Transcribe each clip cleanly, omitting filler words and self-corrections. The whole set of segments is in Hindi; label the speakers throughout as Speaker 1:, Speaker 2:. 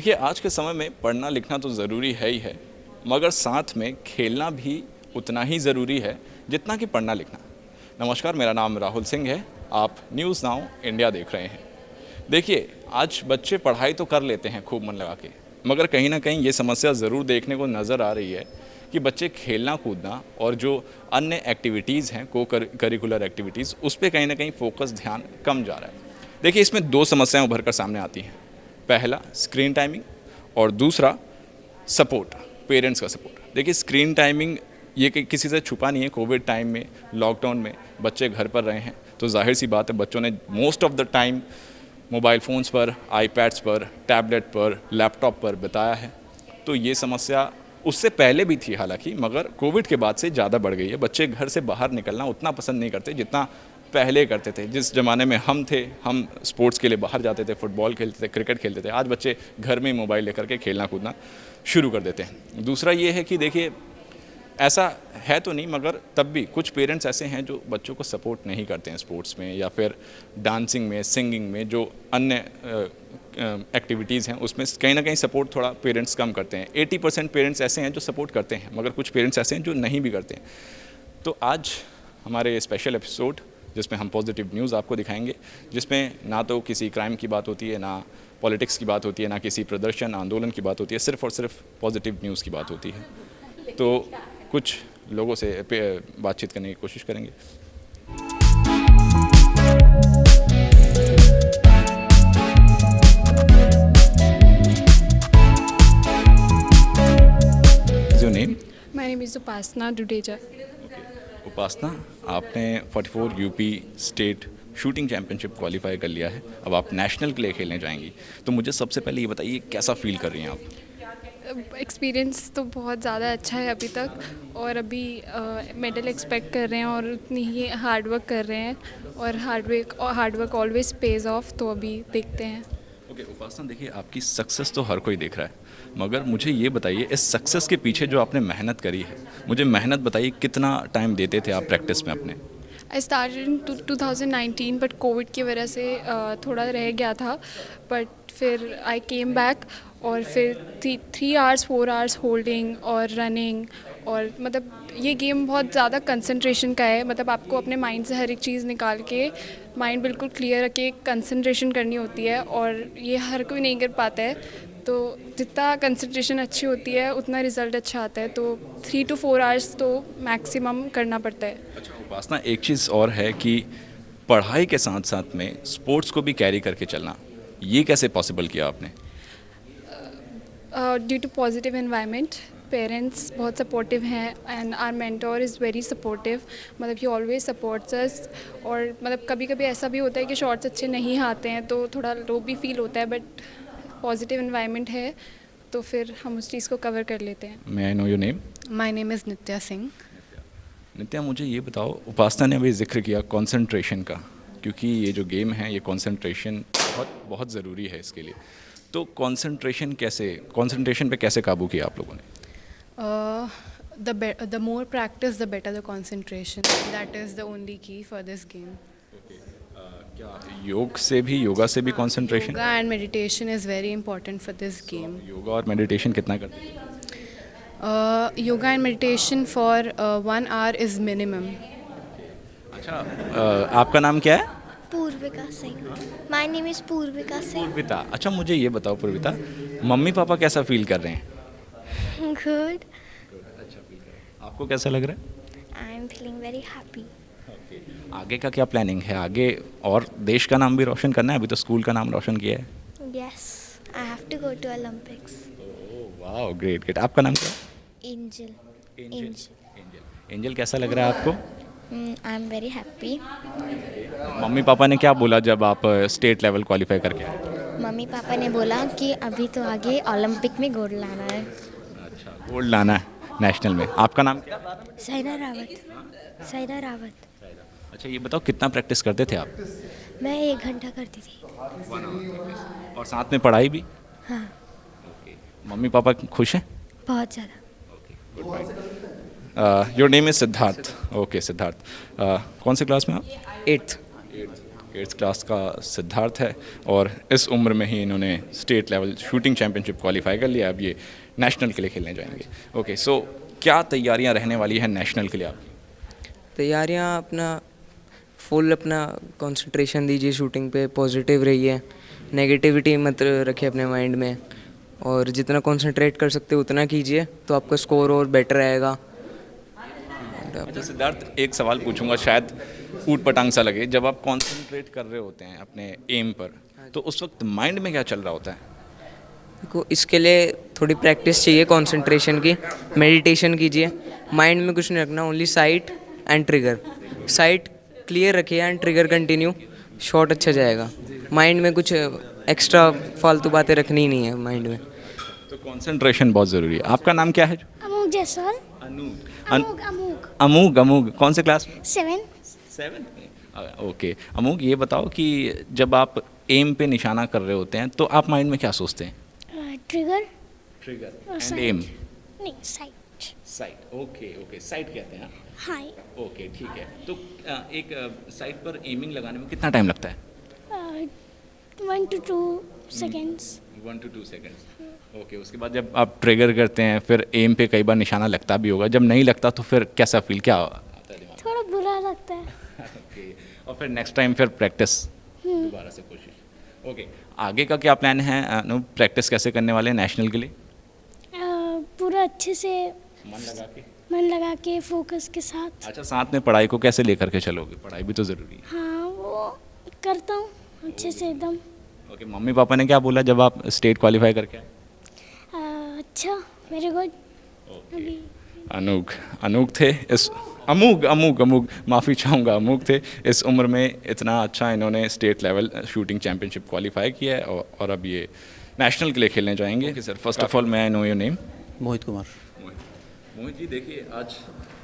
Speaker 1: देखिए, आज के समय में पढ़ना लिखना तो ज़रूरी है ही है, मगर साथ में खेलना भी उतना ही ज़रूरी है जितना कि पढ़ना लिखना। नमस्कार, मेरा नाम राहुल सिंह है। आप न्यूज़ नाउ इंडिया देख रहे हैं। देखिए, आज बच्चे पढ़ाई तो कर लेते हैं खूब मन लगा के, मगर कहीं ना कहीं ये समस्या ज़रूर देखने को नज़र आ रही है कि बच्चे खेलना कूदना और जो अन्य एक्टिविटीज़ हैं, को करिकुलर एक्टिविटीज़, उस पर कहीं ना कहीं फोकस ध्यान कम जा रहा है। देखिए, इसमें दो समस्याएं उभर कर सामने आती हैं। पहला स्क्रीन टाइमिंग और दूसरा सपोर्ट, पेरेंट्स का सपोर्ट। देखिए, स्क्रीन टाइमिंग ये किसी से छुपा नहीं है। कोविड टाइम में, लॉकडाउन में बच्चे घर पर रहे हैं, तो जाहिर सी बात है बच्चों ने most of the time mobile phones पर, आईपैड्स पर, टैबलेट पर, लैपटॉप पर बिताया है। तो ये समस्या उससे पहले भी थी हालांकि, मगर कोविड के बाद से ज़्यादा बढ़ गई है। बच्चे घर से बाहर निकलना उतना पसंद नहीं करते जितना पहले करते थे। जिस ज़माने में हम थे, हम स्पोर्ट्स के लिए बाहर जाते थे, फुटबॉल खेलते थे, क्रिकेट खेलते थे। आज बच्चे घर में मोबाइल लेकर के खेलना कूदना शुरू कर देते हैं। दूसरा ये है कि देखिए, ऐसा है तो नहीं, मगर तब भी कुछ पेरेंट्स ऐसे हैं जो बच्चों को सपोर्ट नहीं करते हैं स्पोर्ट्स में या फिर डांसिंग में, सिंगिंग में, जो अन्य एक्टिविटीज़ हैं उसमें कहीं ना कहीं सपोर्ट थोड़ा पेरेंट्स कम करते हैं। 80% पेरेंट्स ऐसे हैं जो सपोर्ट करते हैं, मगर कुछ पेरेंट्स ऐसे हैं जो नहीं भी करते हैं। तो आज हमारे स्पेशल एपिसोड जिसमें हम पॉजिटिव न्यूज़ आपको दिखाएंगे, जिसमें ना तो किसी क्राइम की बात होती है, ना पॉलिटिक्स की बात होती है, ना किसी प्रदर्शन आंदोलन की बात होती है, सिर्फ और सिर्फ पॉजिटिव न्यूज़ की बात होती है। तो कुछ लोगों से बातचीत करने की कोशिश करेंगे। Your name?
Speaker 2: My name is Upasna Dudeja.
Speaker 1: उपासना, आपने 44 UP state shooting championship qualify कर लिया है। अब आप नेशनल के लिए खेलने जाएंगी, तो मुझे सबसे पहले ये बताइए कैसा फील कर रही हैं आप?
Speaker 2: एक्सपीरियंस तो बहुत ज़्यादा अच्छा है अभी तक, और अभी मेडल एक्सपेक्ट कर रहे हैं और उतनी ही हार्ड वर्क कर रहे हैं, और hard work always page of. तो अभी देखते हैं।
Speaker 1: ओके उपासना, देखिए आपकी सक्सेस तो हर कोई देख रहा है, मगर मुझे ये बताइए इस सक्सेस के पीछे जो आपने मेहनत करी है, मुझे मेहनत बताइए, कितना टाइम देते थे आप प्रैक्टिस में अपने?
Speaker 2: I started in 2019, but Covid की वजह से थोड़ा रह गया था, बट फिर आई केम बैक, और फिर 3 hours 4 hours होल्डिंग और रनिंग, और मतलब ये गेम बहुत ज़्यादा कंसंट्रेशन का है। मतलब आपको अपने माइंड से हर एक चीज़ निकाल के, माइंड बिल्कुल क्लियर रख के कंसंट्रेशन करनी होती है, और ये हर कोई नहीं कर पाता है। तो जितना कंसंट्रेशन अच्छी होती है उतना रिज़ल्ट अच्छा आता है। तो 3 to 4 hours तो मैक्सिमम करना पड़ता है।
Speaker 1: अच्छा उपासना, एक चीज़ और है कि पढ़ाई के साथ साथ में स्पोर्ट्स को भी कैरी करके चलना, ये कैसे पॉसिबल किया आपने?
Speaker 2: Due to positive environment, parents बहुत सपोर्टिव हैं, and our mentor is very supportive. मतलब ही ऑलवेज सपोर्ट्स अस। और मतलब कभी कभी ऐसा भी होता है कि शॉट्स अच्छे नहीं आते हैं तो थोड़ा लो भी फील होता है, बट पॉजिटिव एनवायरनमेंट है तो फिर हम उस चीज़ को कवर कर लेते हैं।
Speaker 1: May I know your name?
Speaker 3: My name is Nitya Singh.
Speaker 1: Nitya, मुझे ये बताओ, उपासना ने अभी जिक्र किया कंसंट्रेशन का, क्योंकि ये जो गेम है ये कंसंट्रेशन बहुत बहुत ज़रूरी है इसके लिए। तो कंसंट्रेशन पे कैसे काबू किया आप लोगों ने?
Speaker 3: The more practice, the better the concentration. That is the only key for this game.
Speaker 1: क्या योगा से भी concentration?
Speaker 3: Yoga and meditation is very important for this game.
Speaker 1: Yoga और मेडिटेशन कितना करते हैं?
Speaker 3: Yoga and meditation for 1 hour is minimum.
Speaker 1: अच्छा, आपका नाम क्या है?
Speaker 4: Purvika Singh. My name is Purvika Singh.
Speaker 1: Purvita. अच्छा, मुझे ये बताओ पूर्विता, मम्मी पापा कैसा फील कर रहे हैं?
Speaker 4: गुड।
Speaker 1: अच्छा फील कर रहे हैं। आपको कैसा लग रहा है?
Speaker 4: I am feeling very happy.
Speaker 1: आगे का क्या प्लानिंग है? आगे और देश का नाम भी रोशन करना है, अभी तो स्कूल का नाम रोशन किया है।
Speaker 4: Yes, I have to go to Olympics.
Speaker 1: वाह, ग्रेट ग्रेट। आपका नाम क्या है?
Speaker 4: एंजल।
Speaker 1: एंजल, कैसा लग रहा है आपको?
Speaker 4: I am very happy.
Speaker 1: Mummy papa ने क्या बोला जब आप स्टेट लेवल क्वालिफाई करके आए?
Speaker 4: मम्मी पापा ने बोला कि अभी तो आगे ओलंपिक में गोल्ड लाना है।
Speaker 1: अच्छा, गोल्ड लाना है नेशनल में। आपका नाम क्या?
Speaker 4: साइना रावत। साइना रावत।
Speaker 1: अच्छा, ये बताओ कितना प्रैक्टिस करते थे आप?
Speaker 4: मैं 1 घंटा करती थी।
Speaker 1: और साथ में पढ़ाई भी?
Speaker 4: हाँ,
Speaker 1: मम्मी पापा खुश हैं?
Speaker 4: बहुत ज़्यादा।
Speaker 1: Your name is Siddharth. Okay Siddharth, कौन से क्लास में आप?
Speaker 5: 8th.
Speaker 1: 8th क्लास का सिद्धार्थ है और इस उम्र में ही इन्होंने state level shooting championship qualify कर लिया। अब ये नेशनल के लिए खेलने जाएंगे। ओके, सो क्या तैयारियां रहने वाली हैं नेशनल के लिए आपकी?
Speaker 5: तैयारियां अपना फुल अपना कंसंट्रेशन दीजिए शूटिंग पे, पॉजिटिव रहिए, नेगेटिविटी मत रखिए अपने माइंड में, और जितना कंसंट्रेट कर सकते हो उतना कीजिए तो आपका स्कोर और बेटर आएगा।
Speaker 1: अच्छा सिद्धार्थ, एक सवाल पूछूंगा, शायद ऊट पटांग सा लगे। जब आप कंसंट्रेट कर रहे होते हैं अपने एम पर, तो उस वक्त माइंड में क्या चल रहा होता है?
Speaker 5: देखो, इसके लिए थोड़ी प्रैक्टिस चाहिए कंसंट्रेशन की, मेडिटेशन कीजिए, माइंड में कुछ नहीं रखना, only site and trigger. Site clear रखिए एंड ट्रिगर कंटिन्यू, शॉट अच्छा जाएगा। माइंड में कुछ एक्स्ट्रा फालतू बातें रखनी ही नहीं है माइंड में।
Speaker 1: तो कंसंट्रेशन बहुत ज़रूरी है। आपका नाम क्या है?
Speaker 6: अमूक जायसवाल।
Speaker 1: अनूप।
Speaker 6: अमूक
Speaker 1: अमूक। अमूक कौन से क्लास में?
Speaker 6: 7।
Speaker 1: ओके, अमूक ये बताओ कि जब आप एम पे निशाना कर रहे होते हैं तो आप माइंड में क्या सोचते हैं?
Speaker 6: ट्रिगर
Speaker 1: ट्रिगर
Speaker 6: और
Speaker 1: एंड
Speaker 6: sight।
Speaker 1: एम।
Speaker 6: नहीं, साइट।
Speaker 1: साइट। ओके, साइट कहते हैं।
Speaker 6: हाँ।
Speaker 1: ओके, ठीक है। तो एक साइट पर एमिंग लगाने में कितना टाइम लगता है?
Speaker 6: 1 to 2 seconds।
Speaker 1: 1 to 2 seconds. Okay, उसके बाद जब आप ट्रिगर करते हैं फिर एम पे कई बार निशाना लगता भी होगा, जब नहीं लगता तो फिर कैसा फील, क्या आता है दिमाग
Speaker 6: थोड़ा बुरा लगता है।
Speaker 1: में? ओके, और फिर नेक्स्ट टाइम फिर प्रैक्टिस, दोबारा से कोशिश। ओके, आगे का क्या प्लान है? प्रैक्टिस कैसे करने वाले हैं नेशनल के लिए?
Speaker 6: पूरा अच्छे से
Speaker 1: मन लगा के
Speaker 6: फोकस के साथ।
Speaker 1: अच्छा, साथ में पढ़ाई को कैसे लेकर के चलोगे? पढ़ाई भी तो ज़रूरी है।
Speaker 6: हाँ, वो करता हूँ अच्छे से एकदम।
Speaker 1: ओके, मम्मी पापा ने क्या बोला जब आप स्टेट क्वालिफाई करके आए?
Speaker 6: अच्छा, वेरी गुड।
Speaker 1: ओके, अनूक थे इस अमूक माफ़ी चाहूँगा, अमूक थे इस उम्र में इतना अच्छा इन्होंने state level shooting championship qualify किया है और अब ये नेशनल के लिए खेलने जाएंगे। Okay sir, first of all मैं no your name?
Speaker 7: Mohit Kumar.
Speaker 1: Mohit ji, देखिए आज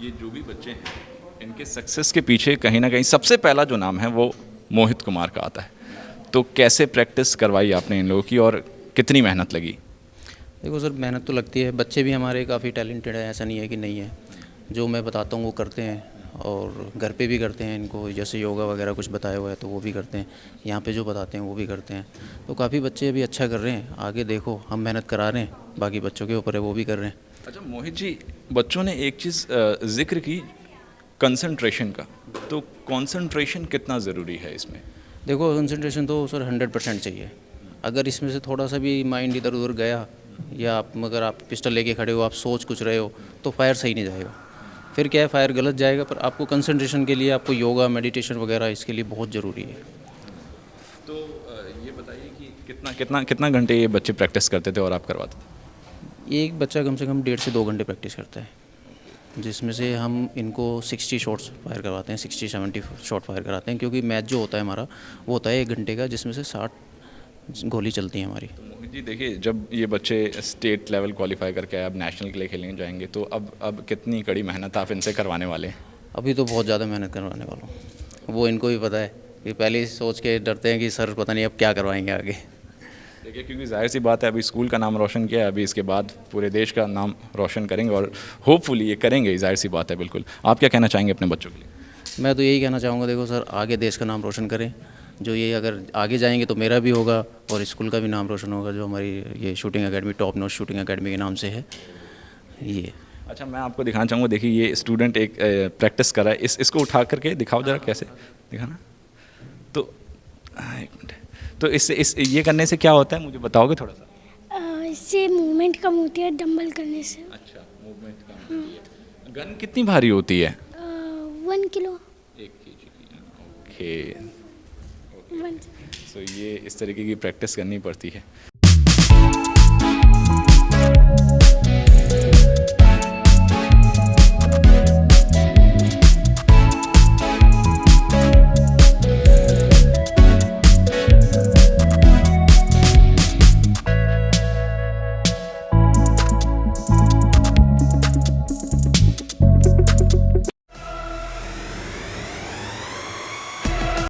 Speaker 1: ये जो भी बच्चे हैं इनके सक्सेस के पीछे कहीं ना कहीं सबसे पहला जो नाम है वो मोहित कुमार का आता है। तो कैसे प्रैक्टिस करवाई आपने इन लोगों की और कितनी मेहनत लगी?
Speaker 7: देखो सर, मेहनत तो लगती है, बच्चे भी हमारे काफ़ी टैलेंटेड है, ऐसा नहीं है कि नहीं है। जो मैं बताता हूँ वो करते हैं और घर पे भी करते हैं। इनको जैसे योगा वगैरह कुछ बताया हुआ है तो वो भी करते हैं, यहाँ पे जो बताते हैं वो भी करते हैं। तो काफ़ी बच्चे अभी अच्छा कर रहे हैं। आगे देखो, हम मेहनत करा रहे हैं, बाकी बच्चों के ऊपर है, वो भी कर रहे हैं।
Speaker 1: अच्छा मोहित जी, बच्चों ने एक चीज़ जिक्र की कंसंट्रेशन का, तो कंसंट्रेशन कितना ज़रूरी है इसमें?
Speaker 7: देखो, कंसंट्रेशन तो सर 100% चाहिए। अगर इसमें से थोड़ा सा भी माइंड इधर उधर गया, या अगर आप पिस्टल लेके खड़े हो, आप सोच कुछ रहे हो, तो फायर सही नहीं जाएगा। फिर क्या है, फायर गलत जाएगा। पर आपको कंसंट्रेशन के लिए आपको योगा, मेडिटेशन वगैरह इसके लिए बहुत ज़रूरी है।
Speaker 1: तो ये बताइए कि कितना घंटे ये बच्चे प्रैक्टिस करते थे और आप करवाते थे?
Speaker 7: एक बच्चा कम से कम 1.5 से 2 घंटे प्रैक्टिस करता है, जिसमें से हम इनको 60 शॉट्स फायर करवाते हैं, 60-70 शॉट फायर कराते हैं। क्योंकि मैच जो होता है हमारा वो होता है 1 घंटे का, जिसमें से 60 गोली चलती है हमारी।
Speaker 1: तो मोहित जी देखिए, जब ये बच्चे स्टेट लेवल क्वालिफाई करके आए, अब नेशनल के लिए खेलने जाएंगे, तो अब कितनी कड़ी मेहनत आप इनसे करवाने वाले हैं?
Speaker 7: अभी तो बहुत ज़्यादा मेहनत करवाने वाला हूँ, वो इनको भी पता है कि पहले ही सोच के डरते हैं कि सर पता नहीं अब क्या करवाएंगे आगे।
Speaker 1: देखिए, क्योंकि जाहिर सी बात है, अभी स्कूल का नाम रोशन किया है, अभी इसके बाद पूरे देश का नाम रोशन करेंगे और होपफुली ये करेंगे, जाहिर सी बात है। बिल्कुल, आप क्या कहना चाहेंगे अपने बच्चों के लिए?
Speaker 7: मैं तो यही कहना चाहूँगा, देखो सर, आगे देश का नाम रोशन करें। जो ये अगर आगे जाएंगे तो मेरा भी होगा और स्कूल का भी नाम रोशन होगा, जो हमारी ये shooting academy top notch shooting academy के नाम से है ये।
Speaker 1: अच्छा, मैं आपको दिखाना चाहूँगा, देखिए ये स्टूडेंट एक प्रैक्टिस कर रहा है, इसको उठा करके दिखाओ जरा, कैसे दिखाना। तो एक मिनट, तो इससे ये करने से क्या होता है, मुझे बताओगे थोड़ा सा?
Speaker 6: इससे मूवमेंट कम होती है डंबल करने से।
Speaker 1: अच्छा, मूवमेंट कम होती है। गन कितनी भारी होती है?
Speaker 6: 1 किलो।
Speaker 1: 1 kg की। ओके,
Speaker 6: 1।
Speaker 1: सो ये इस तरीके की प्रैक्टिस करनी पड़ती है।